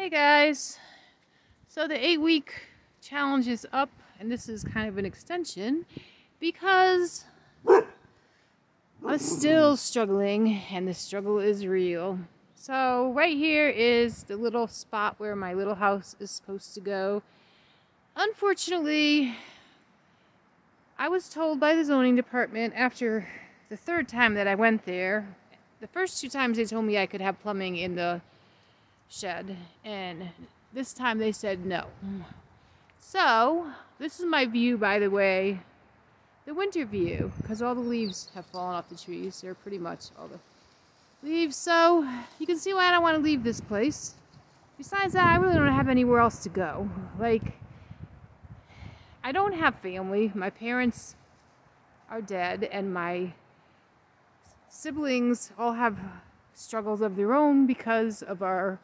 Hey guys, so the 8-week challenge is up, and this is kind of an extension because I'm still struggling, and the struggle is real. So right here is the little spot where my little house is supposed to go. Unfortunately, I was told by the zoning department after the third time that I went there, the first 2 times they told me I could have plumbing in the shed, and this time they said no. So this is my view, by the way, the winter view, because all the leaves have fallen off the trees. They're pretty much all the leaves, so you can see why I don't want to leave this place. Besides that, I really don't have anywhere else to go. Like, I don't have family. My parents are dead, and my siblings all have struggles of their own because of our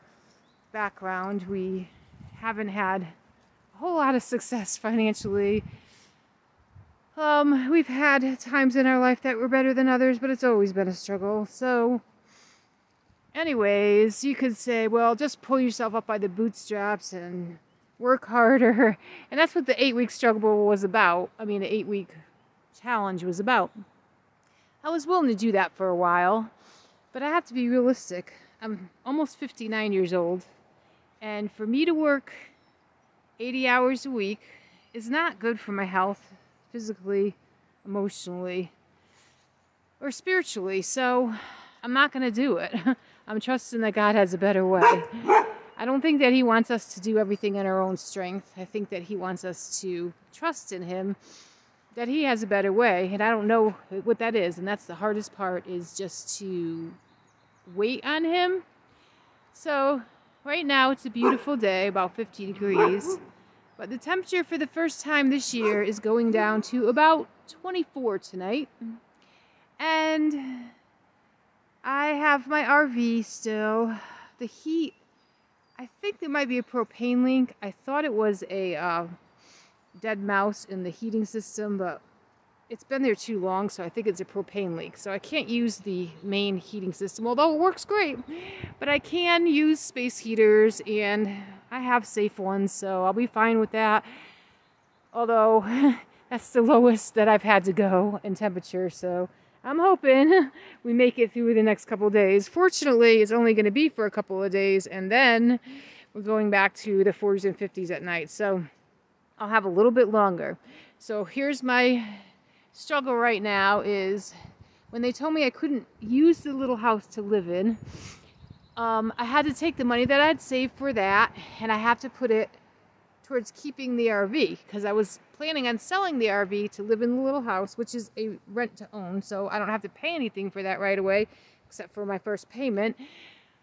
background. We haven't had a whole lot of success financially. We've had times in our life that were better than others, but it's always been a struggle. So anyways, you could say, well, just pull yourself up by the bootstraps and work harder. And that's what the 8-week struggle was about. I mean, the 8-week challenge was about. I was willing to do that for a while, but I have to be realistic. I'm almost 59 years old, and for me to work 80 hours a week is not good for my health, physically, emotionally, or spiritually. So I'm not going to do it. I'm trusting that God has a better way. I don't think that He wants us to do everything in our own strength. I think that He wants us to trust in Him, that He has a better way, and I don't know what that is, and that's the hardest part, is just to wait on Him. So right now it's a beautiful day, about 50 degrees, but the temperature for the first time this year is going down to about 24 tonight, and I have my RV still. The heat, I think there might be a propane leak. I thought it was a dead mouse in the heating system, but it's been there too long, so I think it's a propane leak. So I can't use the main heating system, although it works great. But I can use space heaters, and I have safe ones, so I'll be fine with that. Although that's the lowest that I've had to go in temperature, so I'm hoping we make it through the next couple of days. Fortunately, it's only going to be for a couple of days, and then we're going back to the 40s and 50s at night. So I'll have a little bit longer. So here's my struggle right now, is when they told me I couldn't use the little house to live in, I had to take the money that I'd saved for that, and I have to put it towards keeping the RV, because I was planning on selling the RV to live in the little house, which is a rent to own, so I don't have to pay anything for that right away, except for my first payment.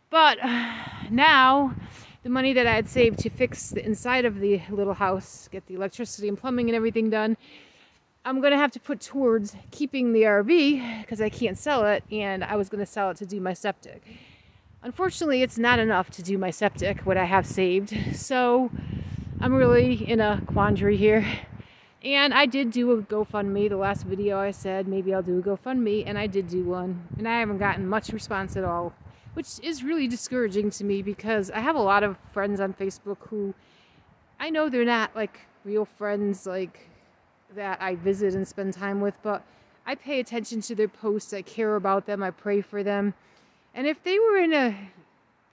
But now the money that I had saved to fix the inside of the little house, get the electricity and plumbing and everything done, I'm going to have to put towards keeping the RV, because I can't sell it, and I was going to sell it to do my septic. Unfortunately, it's not enough to do my septic, what I have saved, so I'm really in a quandary here. And I did do a GoFundMe. The last video I said maybe I'll do a GoFundMe, and I did do one, and I haven't gotten much response at all, which is really discouraging to me, because I have a lot of friends on Facebook who I know they're not like real friends, like that I visit and spend time with, but I pay attention to their posts. I care about them. I pray for them. And if they were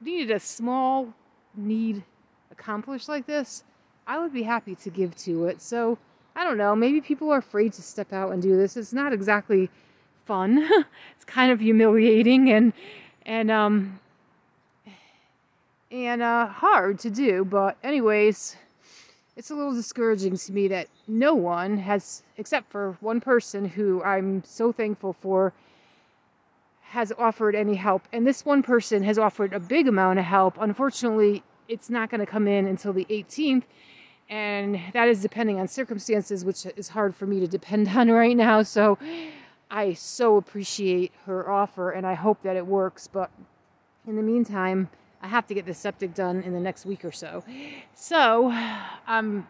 needed a small need accomplished like this, I would be happy to give to it. So I don't know, maybe people are afraid to step out and do this. It's not exactly fun. It's kind of humiliating and hard to do. But anyways, it's a little discouraging to me that no one has, except for one person who I'm so thankful for, has offered any help. And this one person has offered a big amount of help. Unfortunately, it's not going to come in until the 18th. And that is depending on circumstances, which is hard for me to depend on right now. So I so appreciate her offer, and I hope that it works. But in the meantime, I have to get the septic done in the next week or so. So I'm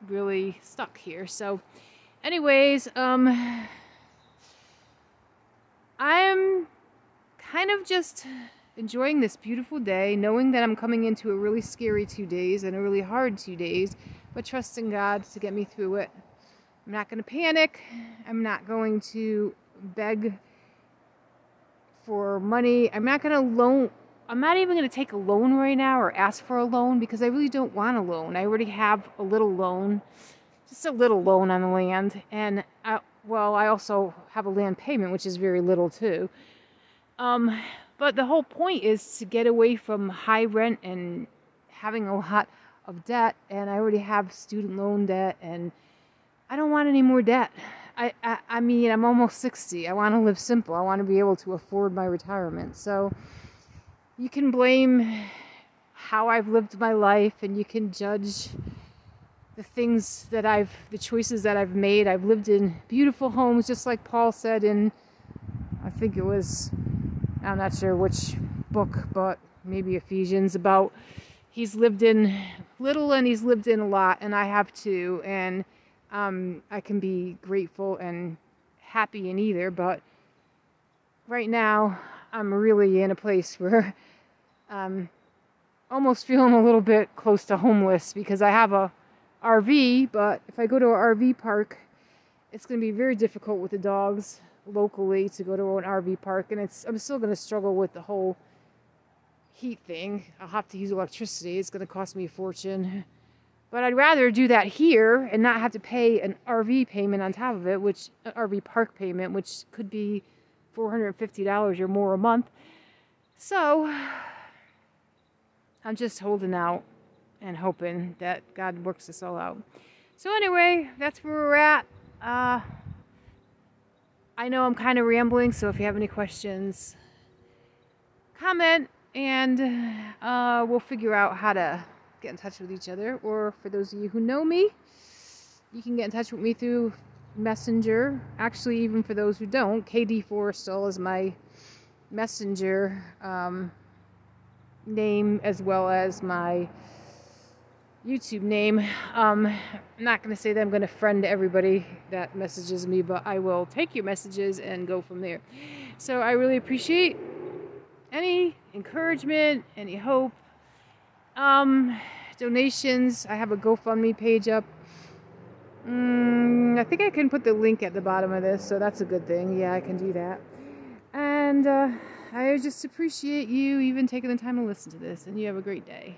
really stuck here. So anyways, I'm kind of just enjoying this beautiful day, knowing that I'm coming into a really scary 2 days and a really hard 2 days, but trusting God to get me through it. I'm not going to panic. I'm not going to beg for money. I'm not even going to take a loan right now or ask for a loan because I really don't want a loan. I already have a little loan, just a little loan on the land. And I also have a land payment, which is very little too. But the whole point is to get away from high rent and having a lot of debt. And I already have student loan debt and I don't want any more debt. I mean, I'm almost 60. I want to live simple. I want to be able to afford my retirement. So you can blame how I've lived my life and you can judge the choices that I've made. I've lived in beautiful homes, just like Paul said in, I think it was, I'm not sure which book, but maybe Ephesians, about he's lived in little and he's lived in a lot, and I have too. And I can be grateful and happy in either, but right now I'm really in a place where I'm almost feeling a little bit close to homeless because I have a RV, but if I go to an RV park, it's going to be very difficult with the dogs locally to go to an RV park, and I'm still going to struggle with the whole heat thing. I'll have to use electricity. It's going to cost me a fortune. But I'd rather do that here and not have to pay an RV payment on top of it, an RV park payment, which could be $450 or more a month. So I'm just holding out and hoping that God works this all out. So anyway, that's where we're at. I know I'm kind of rambling, so if you have any questions, comment, and we'll figure out how to get in touch with each other. Or for those of you who know me, you can get in touch with me through Messenger. Actually, even for those who don't, KD Forrestal is my Messenger name, as well as my YouTube name. I'm not going to say that I'm going to friend everybody that messages me, but I will take your messages and go from there. So I really appreciate any encouragement, any hope, donations. I have a GoFundMe page up. I think I can put the link at the bottom of this, so that's a good thing. Yeah, I can do that. And I just appreciate you even taking the time to listen to this, and you have a great day.